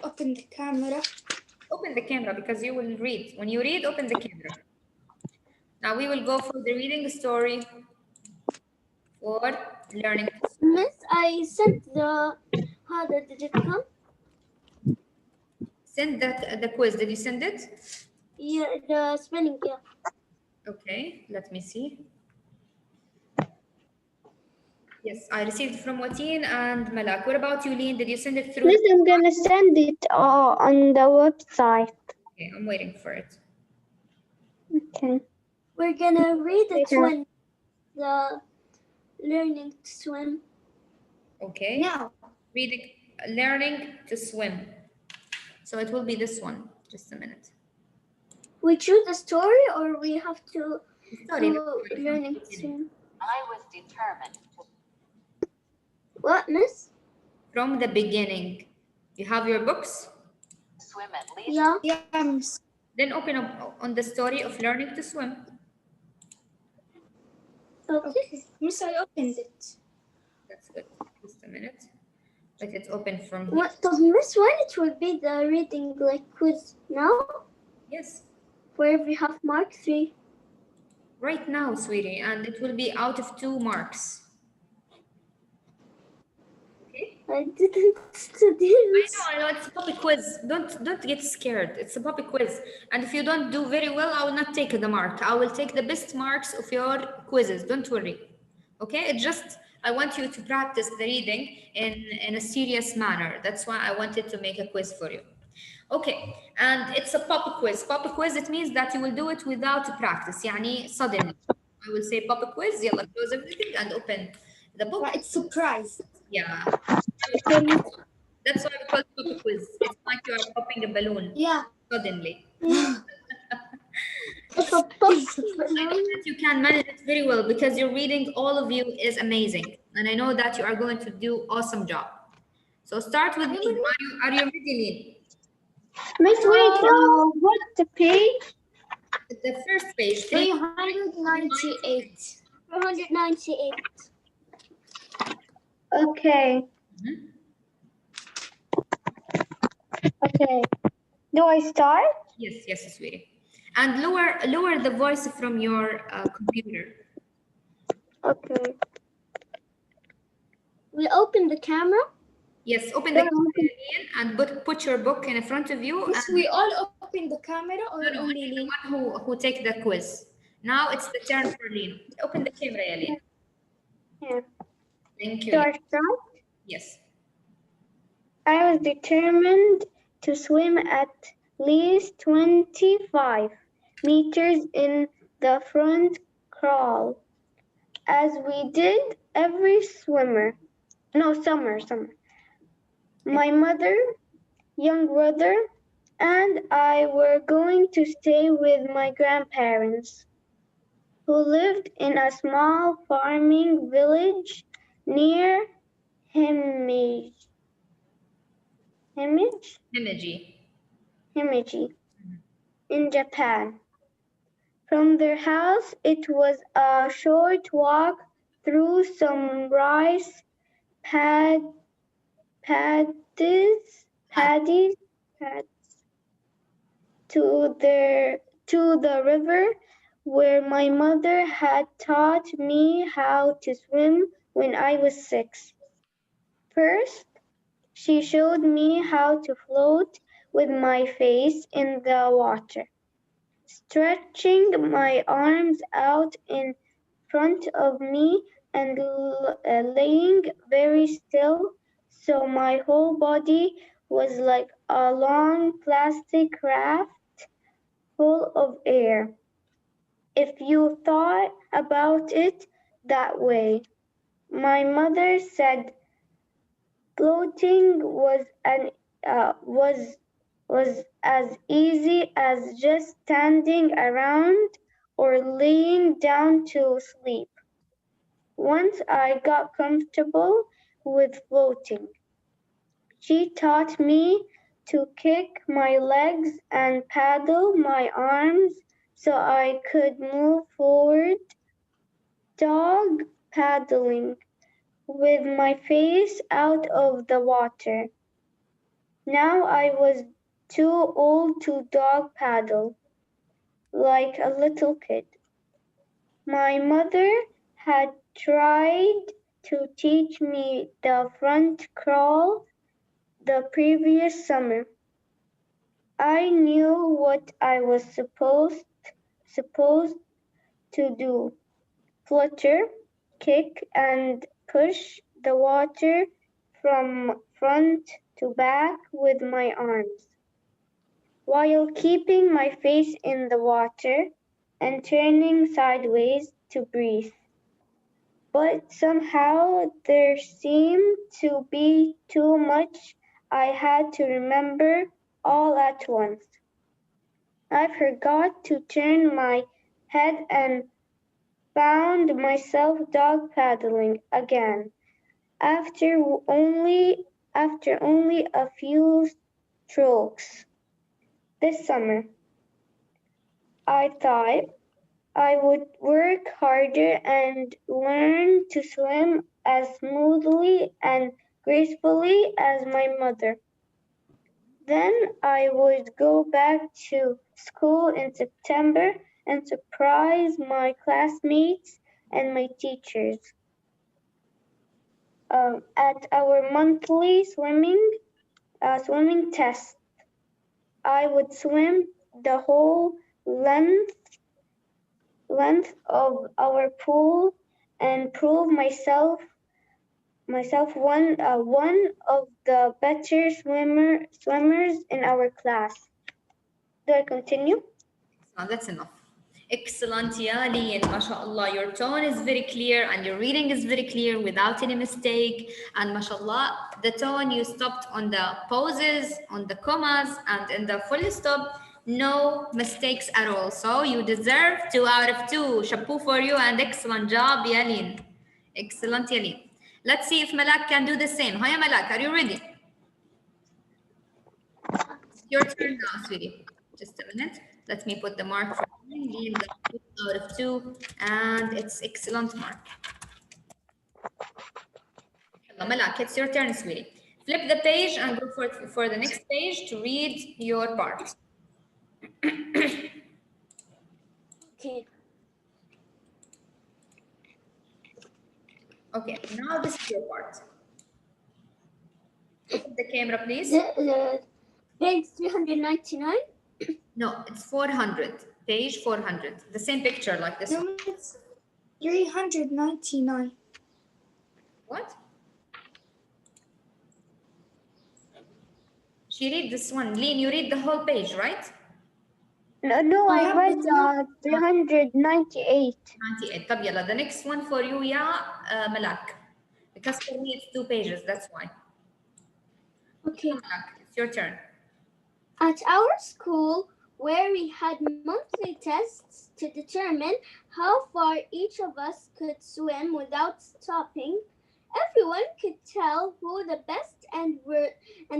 Open the camera. Open the camera because you will read. When you read, open the camera. Now we will go for the reading story for learning. Miss, I sent the. How did it come? Send that the quiz. Did you send it? Yeah, the spelling. Yeah. Okay, let me see. Yes, I received from Watin and Malak. What about you, Lean? Did you send it through? Miss, I'm gonna send it on the website. Okay, I'm waiting for it. Okay. We're gonna read it Later. when the learning to swim. Okay. Now. Reading, learning to swim. So it will be this one. Just a minute. We choose a story, or we have to Sorry, do learning to swim. I was determined to What, Miss? from the beginning. You have your books? swim at least. Yeah. Yeah, Miss. Then open up on the story of learning to swim. Okay. Miss, I opened it. That's good. Just a minute. Let it open from here. What, Miss, when it will be the reading like quiz now? Yes. Where we have mark 3. Right now, sweetie, and it will be out of 2 marks. Okay? I didn't study this. I know, it's a puppy quiz. Don't get scared. It's a puppy quiz. And if you don't do very well, I will not take the mark. I will take the best marks of your quizzes. Don't worry. Okay? It just I want you to practice the reading in a serious manner. That's why I wanted to make a quiz for you. Okay, and it's a pop quiz. Pop quiz, it means that you will do it without practice. يعني suddenly. I will say pop quiz, يلا close everything and open the book. It's surprise. Yeah. That's why we call it pop quiz. It's like you are popping a balloon. Yeah. Suddenly. It's a I know that you can manage it very well because your reading, all of you, is amazing. And I know that you are going to do awesome job. So start with me. Are you ready, Lynn? Miss, wait, what's the page? The first page. 398. 398. Okay. Okay. Do I start? Yes, sweetie. And lower the voice from your computer. Okay. We open the camera. Yes, open the camera and put your book in front of you. Yes, we all open the camera, or only the Lynn? one who take the quiz. Now it's the turn for Lynn. Open the camera, Lynn. Yeah. Thank you. Do I start? Yes. I was determined to swim at least 25 meters in the front crawl, as we did every summer. My mother, young brother, and I were going to stay with my grandparents, who lived in a small farming village near Himeji. Himeji in Japan. From their house, it was a short walk through some rice paddies to the river where my mother had taught me how to swim when I was 6. First, she showed me how to float with my face in the water, stretching my arms out in front of me and laying very still, so my whole body was like a long plastic raft full of air. If you thought about it that way, my mother said floating was as easy as just standing around or laying down to sleep. Once I got comfortable with floating, she taught me to kick my legs and paddle my arms so I could move forward, dog paddling, with my face out of the water. Now I was too old to dog paddle like a little kid. My mother had tried to teach me the front crawl the previous summer. I knew what I was supposed to do. Flutter, kick, and push the water from front to back with my arms, while keeping my face in the water and turning sideways to breathe. But somehow there seemed to be too much I had to remember all at once. I forgot to turn my head and found myself dog paddling again only after only a few strokes. This summer, I thought I would work harder and learn to swim as smoothly and gracefully as my mother. Then I would go back to school in September and surprise my classmates and my teachers. At our monthly swimming test, I would swim the whole length of our pool and prove myself one of the better swimmers in our class. Do I continue? That's enough. Excellent, ya Lian. MashaAllah, your tone is very clear and your reading is very clear without any mistake. And MashaAllah, the tone you stopped on the pauses, on the commas, and in the full stop, no mistakes at all. So you deserve 2 out of 2. Chapeau for you and excellent job, ya Lian. Excellent, ya Lian. Let's see if Malak can do the same. Hiya, Malak, are you ready? Your turn now, sweetie. Just a minute. Let me put the mark for Lean got 2 out of 2, and it's excellent mark. Yalla, Malak, it's your turn, sweetie. Flip the page and go for the next page to read your part. Okay. Okay, now this is your part. Open the camera, please. Page 399. No, it's 400. Page 400. The same picture like this one. No, it's 399. What? She read this one. Lean, you read the whole page, right? No, I Yeah, read but 398. 98. طب يلا, the next one for you, yeah, Malak. Because for me it's 2 pages, that's why. Okay. Malak, it's your turn. At our school, where we had monthly tests to determine how far each of us could swim without stopping, everyone could tell who the best and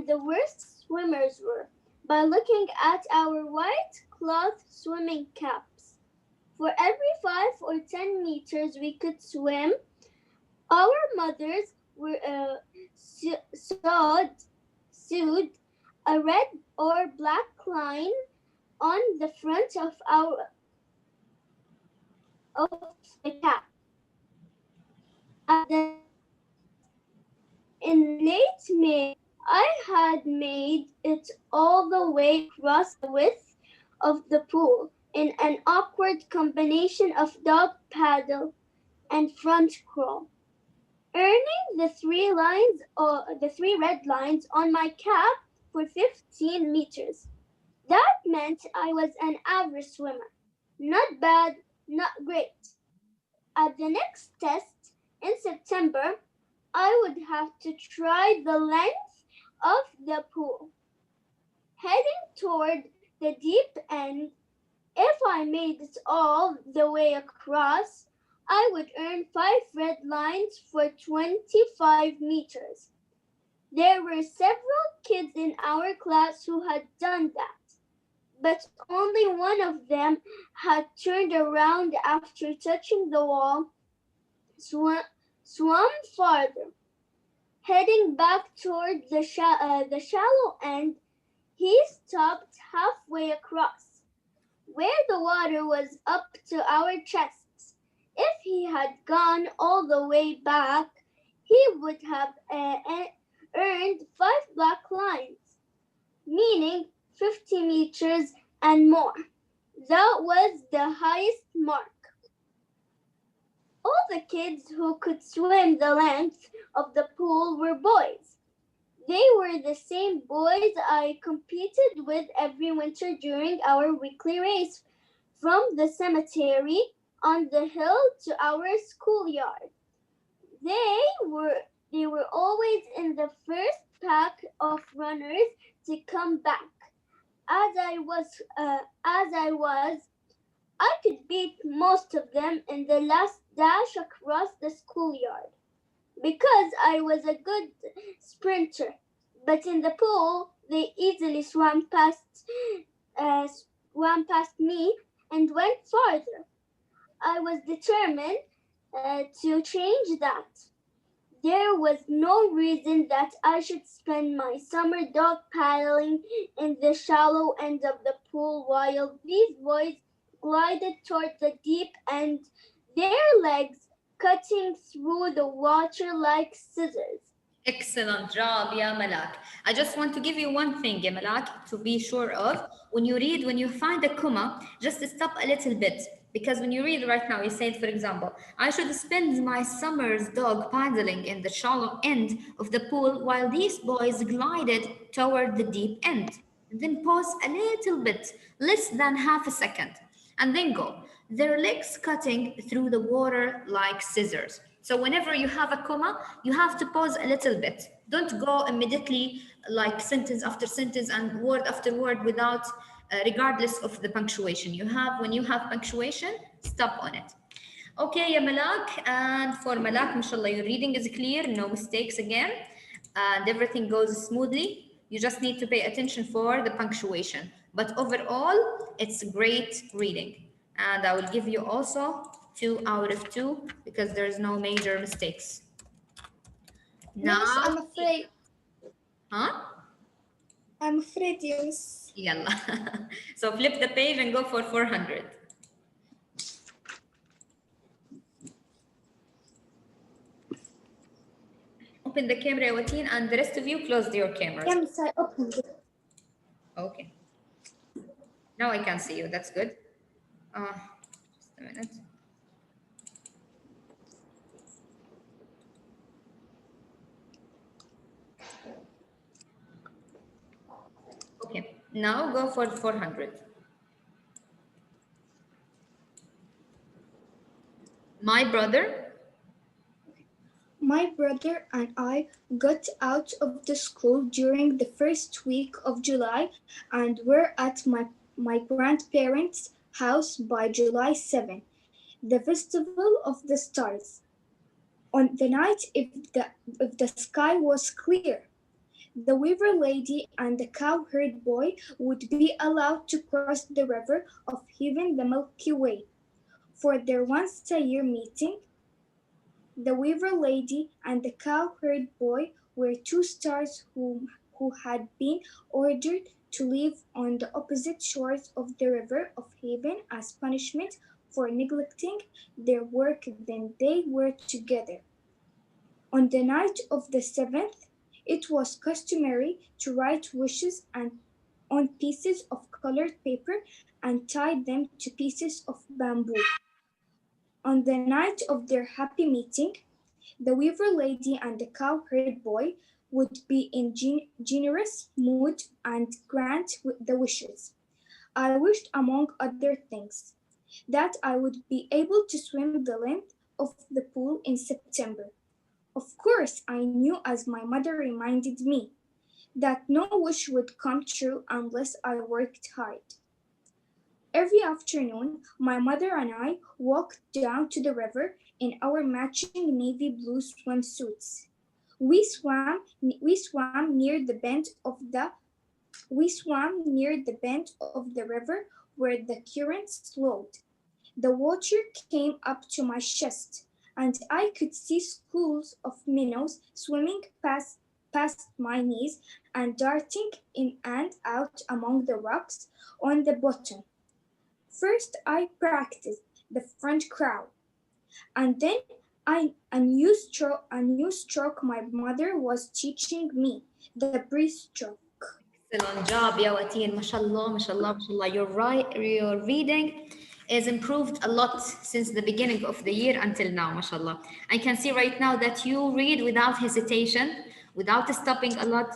the worst swimmers were by looking at our white cloth swimming caps. For every 5 or 10 meters we could swim, our mothers were sewed a red or black line on the front of the cap. At the in late May, I had made it all the way across the width of the pool in an awkward combination of dog paddle and front crawl, earning the 3 red lines on my cap for 15 meters. That meant I was an average swimmer. Not bad, not great. At the next test in September, I would have to try the length of the pool. Heading toward the deep end, if I made it all the way across, I would earn 5 red lines for 25 meters. There were several kids in our class who had done that, but only one of them had turned around after touching the wall, swam farther. Heading back toward the shallow end, he stopped halfway across, where the water was up to our chests. If he had gone all the way back, he would have earned 5 black lines, meaning 50 meters and more. That was the highest mark. All the kids who could swim the length of the pool were boys. They were the same boys I competed with every winter during our weekly race from the cemetery on the hill to our schoolyard. They were they were always in the first pack of runners to come back. As I could beat most of them in the last dash across the schoolyard because I was a good sprinter. But in the pool, they easily uh, swam past me and went farther. I was determined to change that. There was no reason that I should spend my summer dog paddling in the shallow end of the pool while these boys glided toward the deep end, their legs cutting through the water like scissors. Excellent job, ya Malak. I just want to give you one thing, ya Malak, to be sure of. When you find a comma, just stop a little bit. Because when you read right now, you said, for example, I should spend my summer's dog paddling in the shallow end of the pool while these boys glided toward the deep end. And then pause a little bit, less than half a second, and then go. Their legs cutting through the water like scissors. So whenever you have a comma, you have to pause a little bit. Don't go immediately like sentence after sentence and word after word without, regardless of the punctuation. When you have punctuation, stop on it. Okay, ya Malak, and for Malak, mashallah, your reading is clear, no mistakes again, and everything goes smoothly. You just need to pay attention for the punctuation. But overall, it's great reading. And I will give you also 2 out of 2 because there's no major mistakes. Miss, Now, I'm afraid. huh? I'm afraid, yes. Yalla. So flip the page and go for 400. Open the camera, Wateen, and the rest of you close your cameras. Yeah, Miss, I opened it. Okay. Now I can see you. That's good. Just a minute. Okay. Now go for 400. My brother. My brother and I got out of the school during the first week of July and were at my grandparents' house by July 7, the Festival of the Stars. On the night if the sky was clear, the weaver lady and the cowherd boy would be allowed to cross the river of heaven, the Milky Way, for their once-a-year meeting. The weaver lady and the cowherd boy were two stars who had been ordered to live on the opposite shores of the river of heaven as punishment for neglecting their work when they were together. On the night of the 7th, it was customary to write wishes on pieces of colored paper and tie them to pieces of bamboo. On the night of their happy meeting, the weaver lady and the cowherd boy would be in generous mood and grant the wishes. I wished, among other things, that I would be able to swim the length of the pool in September. Of course, I knew, as my mother reminded me, that no wish would come true unless I worked hard. Every afternoon, my mother and I walked down to the river in our matching navy blue swimsuits. We swam, we swam near the bend of the we swam near the bend of the river where the current slowed. The water came up to my chest, and I could see schools of minnows swimming past my knees and darting in and out among the rocks on the bottom. First, I practiced the front crawl, and then a new stroke my mother was teaching me, the breaststroke. Excellent job, ya Wateen. Mashallah, mashallah, mashallah. You're right. Your reading is improved a lot since the beginning of the year until now, mashallah. I can see right now that you read without hesitation, without stopping a lot.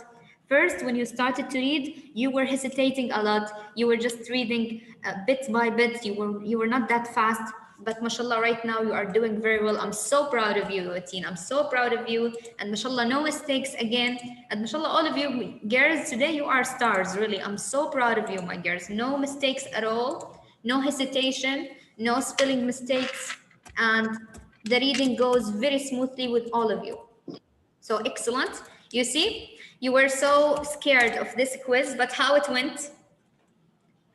First, when you started to read, you were hesitating a lot. You were just reading bit by bit. You were not that fast. But mashallah, right now you are doing very well. I'm so proud of you, Ateen. I'm so proud of you. And mashallah, no mistakes again. And mashallah, all of you girls, today you are stars, really. I'm so proud of you, my girls. No mistakes at all, no hesitation, no spelling mistakes. And the reading goes very smoothly with all of you. So excellent. You see, you were so scared of this quiz, but how it went?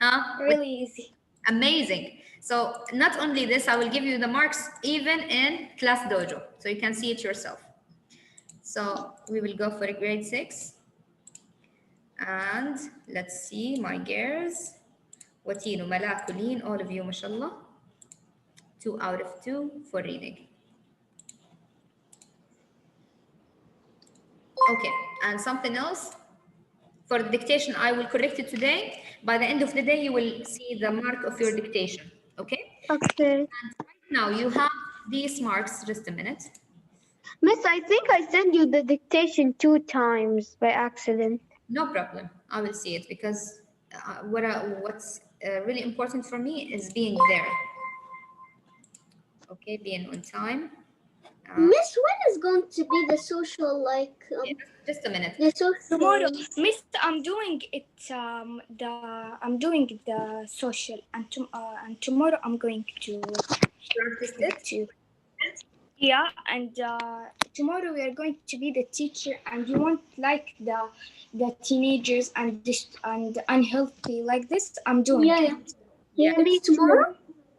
Huh? Really easy. Amazing. So not only this, I will give you the marks even in class dojo, so you can see it yourself. So we will go for a grade 6. And let's see, my girls. Wateen, Mala, Colleen, all of you, mashallah. 2 out of 2 for reading. Okay, and something else. For the dictation, I will correct it today. By the end of the day, you will see the mark of your dictation. Okay? Okay. And right now you have these marks. Just a minute. Miss, I think I sent you the dictation 2 times by accident. No problem. I will see it because what's really important for me is being there. Okay, being on time. Miss, when is going to be the social, like, Just a minute. the social? Tomorrow, Miss, I'm doing the social, and tomorrow I'm going to Practice it. yeah, and tomorrow we are going to be the teacher, and you want like the teenagers and unhealthy like this. I'm doing Yeah, it. Yeah. Maybe tomorrow?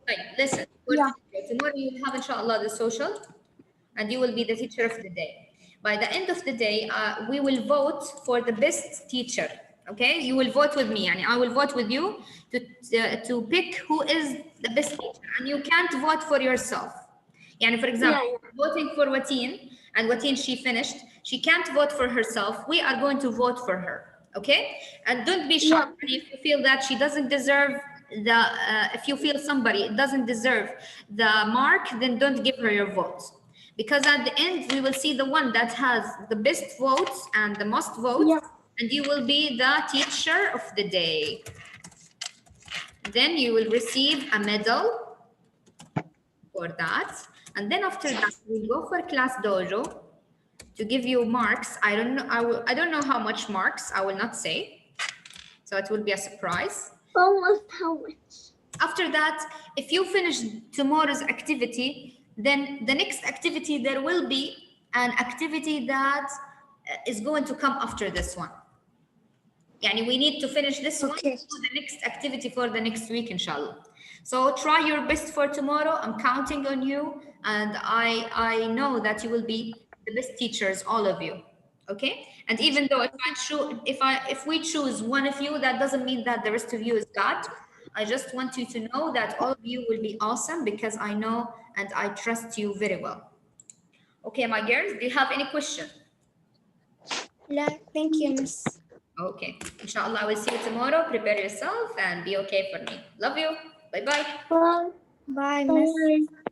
Right. Listen. For Yeah. tomorrow you will have inshallah the social, and you will be the teacher of the day. By the end of the day, we will vote for the best teacher. Okay, you will vote with me, and I will vote with you to pick who is the best teacher, and you can't vote for yourself. Yani, for example, voting for Wateen, and Wateen, she finished. She can't vote for herself. We are going to vote for her. Okay, and don't be shocked if you feel that she doesn't deserve the. If you feel somebody doesn't deserve the mark, then don't give her your vote. Because at the end, we will see the one that has the best votes and the most votes, and you will be the teacher of the day. Then you will receive a medal for that. And then after that, we'll go for class dojo to give you marks. I don't know. I don't know how much marks. I will not say. So it will be a surprise. Almost how much? After that, if you finish tomorrow's activity, then the next activity, there will be an activity that is going to come after this one. Yani we need to finish this one to do the next activity for the next week, inshallah. So try your best for tomorrow. I'm counting on you, and I know that you will be the best teachers, all of you. Okay? And even though if we choose one of you, that doesn't mean that the rest of you is bad. I just want you to know that all of you will be awesome because I know and I trust you very well. Okay, my girls, do you have any question? Yeah, thank you, Miss. Okay. Inshallah, I will see you tomorrow. Prepare yourself and be okay for me. Love you. Bye-bye. Bye. Bye, Miss. Bye.